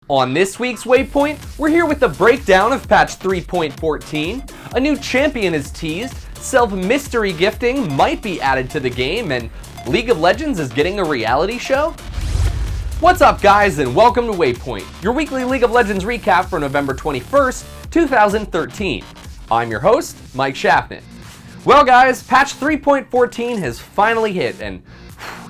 On this week's Waypoint, we're here with the breakdown of patch 3.14, a new champion is teased, self-mystery gifting might be added to the game, and League of Legends is getting a reality show? What's up guys, and welcome to Waypoint, your weekly League of Legends recap for November 21st, 2013. I'm your host, Mike Schaffman. Well guys, patch 3.14 has finally hit, and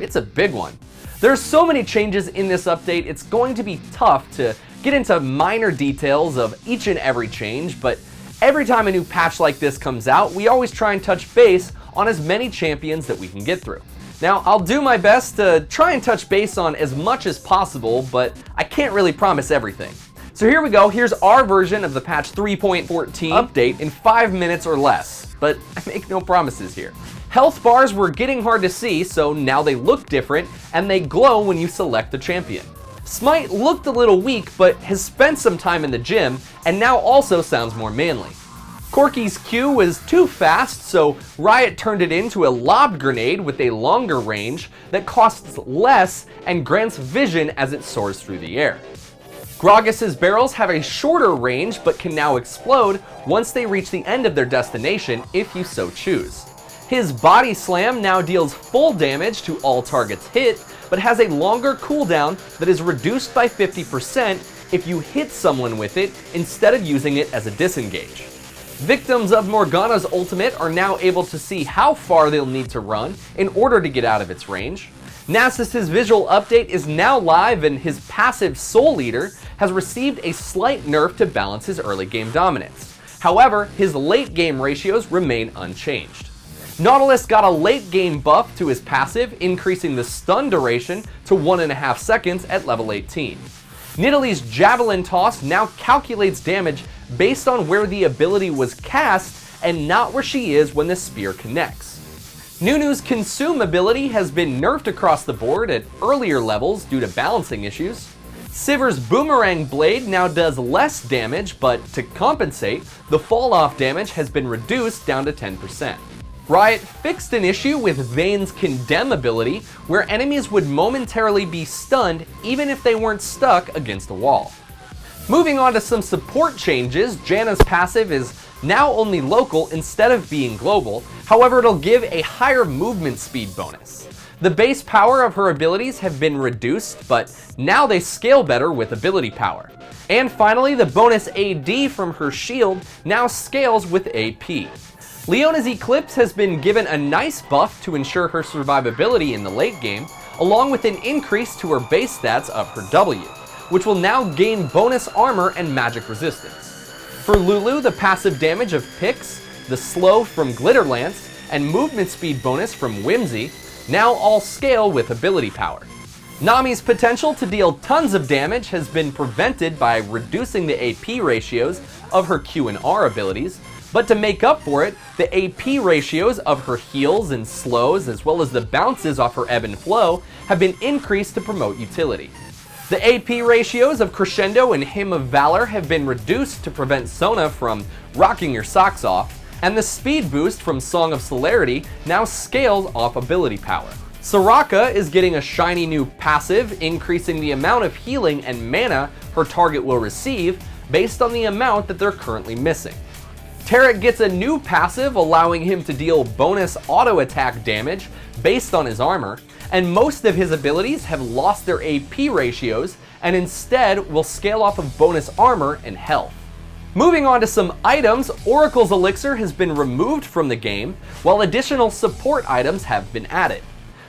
it's a big one. There's so many changes in this update, it's going to be tough to get into minor details of each and every change, but every time a new patch like this comes out, we always try and touch base on as many champions that we can get through. Now, I'll do my best to try and touch base on as much as possible, but I can't really promise everything. So here we go, here's our version of the patch 3.14 update in 5 minutes or less, but I make no promises here. Health bars were getting hard to see, so now they look different, and they glow when you select a champion. Smite looked a little weak, but has spent some time in the gym, and now also sounds more manly. Corki's Q was too fast, so Riot turned it into a lob grenade with a longer range that costs less and grants vision as it soars through the air. Gragas's barrels have a shorter range, but can now explode once they reach the end of their destination if you so choose. His body slam now deals full damage to all targets hit, but has a longer cooldown that is reduced by 50% if you hit someone with it instead of using it as a disengage. Victims of Morgana's ultimate are now able to see how far they'll need to run in order to get out of its range. Nasus's visual update is now live, and his passive Soul Eater has received a slight nerf to balance his early game dominance. However, his late game ratios remain unchanged. Nautilus got a late game buff to his passive, increasing the stun duration to 1.5 seconds at level 18. Nidalee's Javelin Toss now calculates damage based on where the ability was cast and not where she is when the spear connects. Nunu's Consume ability has been nerfed across the board at earlier levels due to balancing issues. Sivir's Boomerang Blade now does less damage, but to compensate, the fall-off damage has been reduced down to 10%. Riot fixed an issue with Vayne's Condemn ability, where enemies would momentarily be stunned even if they weren't stuck against a wall. Moving on to some support changes, Janna's passive is now only local instead of being global, however it'll give a higher movement speed bonus. The base power of her abilities have been reduced, but now they scale better with ability power. And finally, the bonus AD from her shield now scales with AP. Leona's Eclipse has been given a nice buff to ensure her survivability in the late game, along with an increase to her base stats of her W, which will now gain bonus armor and magic resistance. For Lulu, the passive damage of Pix, the slow from Glitterlance, and movement speed bonus from Whimsy now all scale with ability power. Nami's potential to deal tons of damage has been prevented by reducing the AP ratios of her Q and R abilities, but to make up for it, the AP ratios of her heals and slows, as well as the bounces off her ebb and flow, have been increased to promote utility. The AP ratios of Crescendo and Hymn of Valor have been reduced to prevent Sona from rocking your socks off, and the speed boost from Song of Celerity now scales off ability power. Soraka is getting a shiny new passive, increasing the amount of healing and mana her target will receive based on the amount that they're currently missing. Taric gets a new passive, allowing him to deal bonus auto attack damage based on his armor, and most of his abilities have lost their AP ratios and instead will scale off of bonus armor and health. Moving on to some items, Oracle's Elixir has been removed from the game, while additional support items have been added.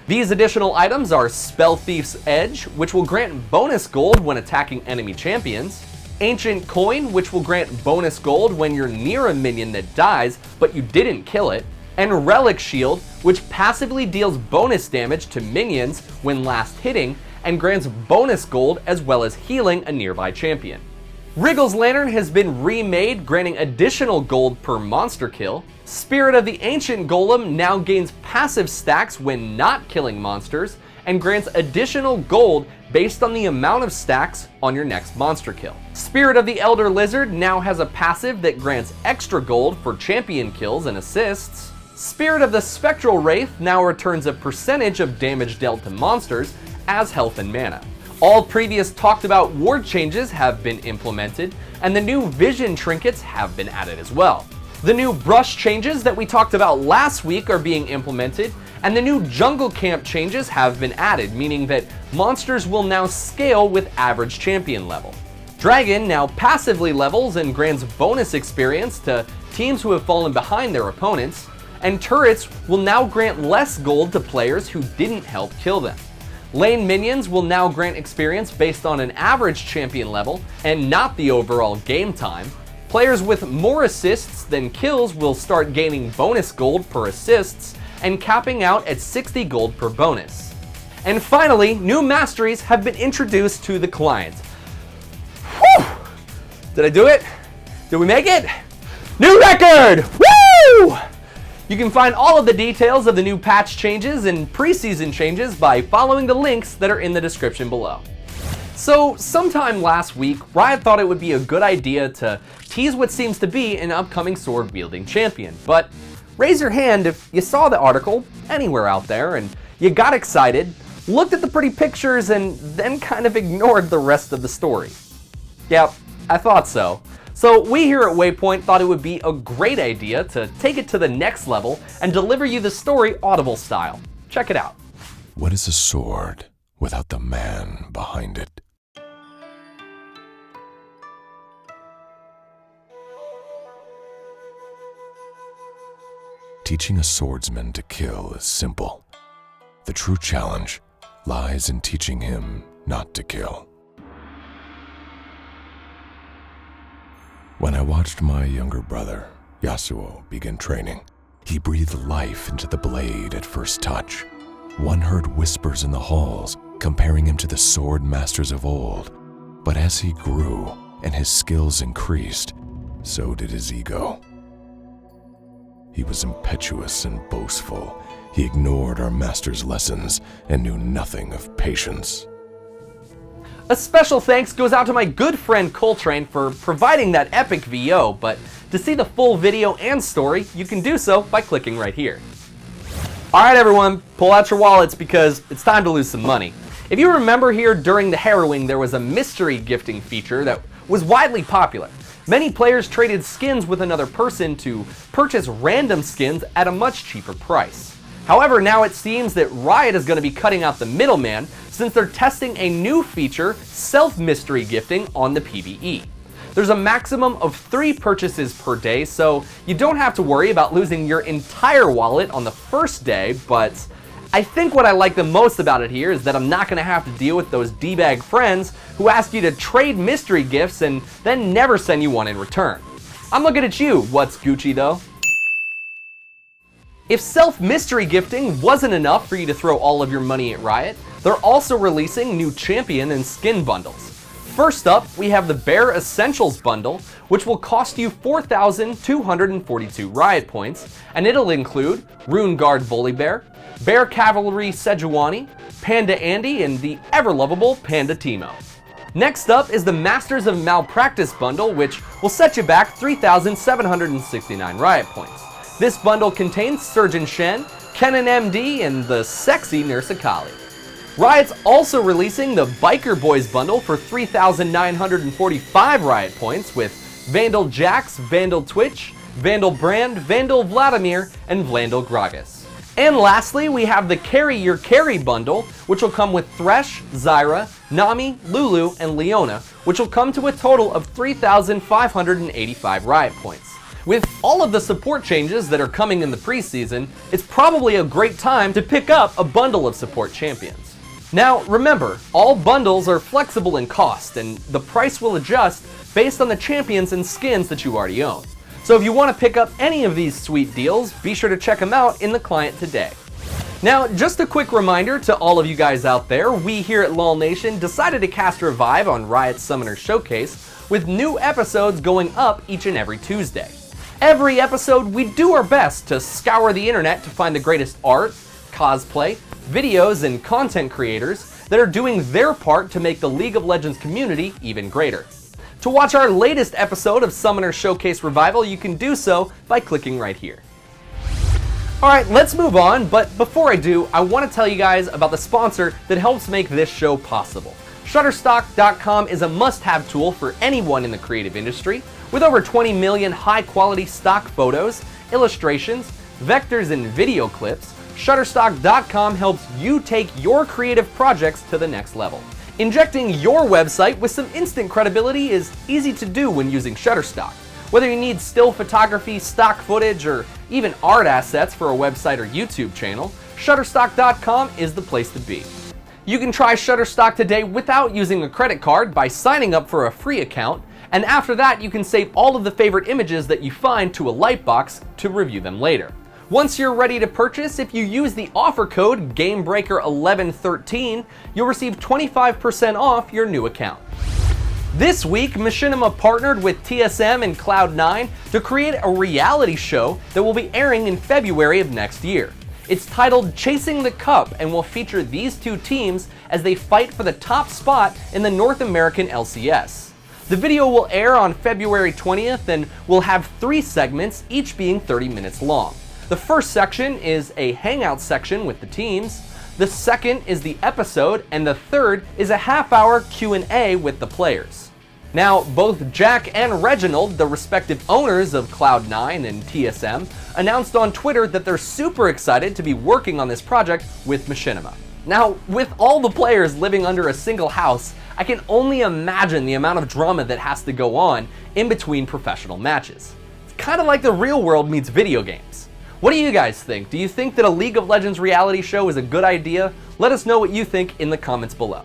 These additional items are Spell Thief's Edge, which will grant bonus gold when attacking enemy champions, Ancient Coin, which will grant bonus gold when you're near a minion that dies, but you didn't kill it, and Relic Shield, which passively deals bonus damage to minions when last hitting, and grants bonus gold as well as healing a nearby champion. Wriggle's Lantern has been remade, granting additional gold per monster kill. Spirit of the Ancient Golem now gains passive stacks when not killing monsters, and grants additional gold based on the amount of stacks on your next monster kill. Spirit of the Elder Lizard now has a passive that grants extra gold for champion kills and assists. Spirit of the Spectral Wraith now returns a percentage of damage dealt to monsters as health and mana. All previous talked about ward changes have been implemented, and the new vision trinkets have been added as well. The new brush changes that we talked about last week are being implemented, and the new jungle camp changes have been added, meaning that monsters will now scale with average champion level. Dragon now passively levels and grants bonus experience to teams who have fallen behind their opponents, and turrets will now grant less gold to players who didn't help kill them. Lane minions will now grant experience based on an average champion level and not the overall game time. Players with more assists than kills will start gaining bonus gold per assists and capping out at 60 gold per bonus. And finally, new masteries have been introduced to the client. Whew! Did I do it? Did we make it? New record! Woo! You can find all of the details of the new patch changes and preseason changes by following the links that are in the description below. So, sometime last week, Riot thought it would be a good idea to tease what seems to be an upcoming sword-wielding champion. But raise your hand if you saw the article anywhere out there and you got excited, looked at the pretty pictures, and then kind of ignored the rest of the story. Yep, I thought so. So we here at Waypoint thought it would be a great idea to take it to the next level and deliver you the story Audible style. Check it out. What is a sword without the man behind it? Teaching a swordsman to kill is simple. The true challenge lies in teaching him not to kill. When I watched my younger brother, Yasuo, begin training, he breathed life into the blade at first touch. One heard whispers in the halls comparing him to the sword masters of old. But as he grew and his skills increased, so did his ego. He was impetuous and boastful. He ignored our master's lessons and knew nothing of patience. A special thanks goes out to my good friend Coltrane for providing that epic VO, but to see the full video and story, you can do so by clicking right here. Alright everyone, pull out your wallets because it's time to lose some money. If you remember here during the harrowing, there was a mystery gifting feature that was widely popular. Many players traded skins with another person to purchase random skins at a much cheaper price. However, now it seems that Riot is going to be cutting out the middleman since they're testing a new feature, self-mystery gifting, on the PvE. There's a maximum of 3 purchases per day, so you don't have to worry about losing your entire wallet on the first day, but I think what I like the most about it here is that I'm not going to have to deal with those D-bag friends who ask you to trade mystery gifts and then never send you one in return. I'm looking at you, what's Gucci though? If self-mystery gifting wasn't enough for you to throw all of your money at Riot, they're also releasing new champion and skin bundles. First up, we have the Bear Essentials bundle, which will cost you 4,242 Riot points, and it'll include Rune Guard Volibear, Bear Cavalry Sejuani, Panda Andy, and the ever-lovable Panda Teemo. Next up is the Masters of Malpractice bundle, which will set you back 3,769 Riot points. This bundle contains Surgeon Shen, Kennen MD, and the sexy Nurse Akali. Riot's also releasing the Biker Boys bundle for 3,945 Riot points with Vandal Jax, Vandal Twitch, Vandal Brand, Vandal Vladimir, and Vandal Gragas. And lastly, we have the Carry Your Carry bundle, which will come with Thresh, Zyra, Nami, Lulu, and Leona, which will come to a total of 3,585 Riot points. With all of the support changes that are coming in the preseason, it's probably a great time to pick up a bundle of support champions. Now, remember, all bundles are flexible in cost, and the price will adjust based on the champions and skins that you already own. So if you want to pick up any of these sweet deals, be sure to check them out in the client today. Now, just a quick reminder to all of you guys out there, we here at LOL Nation decided to cast Revive on Riot's Summoner Showcase, with new episodes going up each and every Tuesday. Every episode, we do our best to scour the internet to find the greatest art, cosplay, videos, and content creators that are doing their part to make the League of Legends community even greater. To watch our latest episode of Summoner Showcase Revival, you can do so by clicking right here. Alright, let's move on, but before I do, I want to tell you guys about the sponsor that helps make this show possible. Shutterstock.com is a must-have tool for anyone in the creative industry. With over 20 million high-quality stock photos, illustrations, vectors, and video clips, Shutterstock.com helps you take your creative projects to the next level. Injecting your website with some instant credibility is easy to do when using Shutterstock. Whether you need still photography, stock footage, or even art assets for a website or YouTube channel, Shutterstock.com is the place to be. You can try Shutterstock today without using a credit card by signing up for a free account, and after that you can save all of the favorite images that you find to a lightbox to review them later. Once you're ready to purchase, if you use the offer code GAMEBREAKER1113, you'll receive 25% off your new account. This week, Machinima partnered with TSM and Cloud9 to create a reality show that will be airing in February of next year. It's titled Chasing the Cup and will feature these two teams as they fight for the top spot in the North American LCS. The video will air on February 20th and will have 3 segments, each being 30 minutes long. The first section is a hangout section with the teams, the second is the episode, and the third is a half-hour Q&A with the players. Now, both Jack and Reginald, the respective owners of Cloud9 and TSM, announced on Twitter that they're super excited to be working on this project with Machinima. Now, with all the players living under a single house, I can only imagine the amount of drama that has to go on in between professional matches. It's kind of like the real world meets video games. What do you guys think? Do you think that a League of Legends reality show is a good idea? Let us know what you think in the comments below.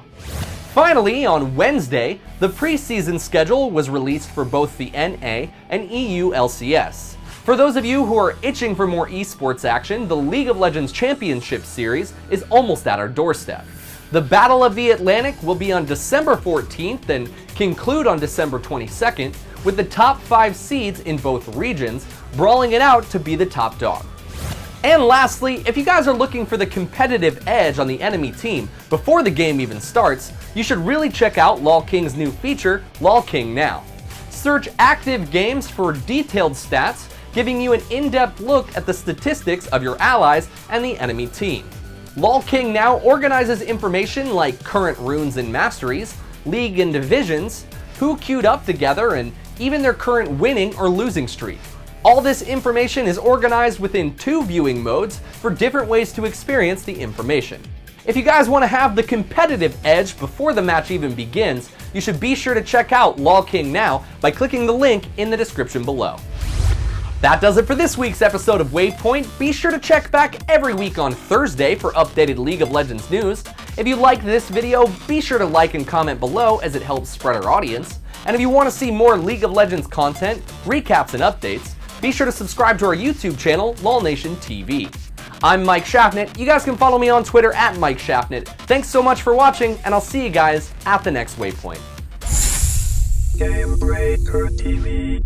Finally, on Wednesday, the PreSeason Schedule was released for both the NA and EU LCS. For those of you who are itching for more eSports action, the League of Legends Championship Series is almost at our doorstep. The Battle of the Atlantic will be on December 14th and conclude on December 22nd, with the top 5 seeds in both regions brawling it out to be the top dog. And lastly, if you guys are looking for the competitive edge on the enemy team before the game even starts, you should really check out LoLKing's new feature, LoLKing Now. Search active games for detailed stats, giving you an in-depth look at the statistics of your allies and the enemy team. LoLKing Now organizes information like current runes and masteries, league and divisions, who queued up together, and even their current winning or losing streak. All this information is organized within 2 viewing modes for different ways to experience the information. If you guys want to have the competitive edge before the match even begins, you should be sure to check out LoLKing Now by clicking the link in the description below. That does it for this week's episode of Waypoint. Be sure to check back every week on Thursday for updated League of Legends news. If you liked this video, be sure to like and comment below as it helps spread our audience. And if you want to see more League of Legends content, recaps, and updates, be sure to subscribe to our YouTube channel, LOLNation TV. I'm Mike Shaffnet. You guys can follow me on Twitter at Mike Shaffnet. Thanks so much for watching, and I'll see you guys at the next Waypoint. Game Breaker TV.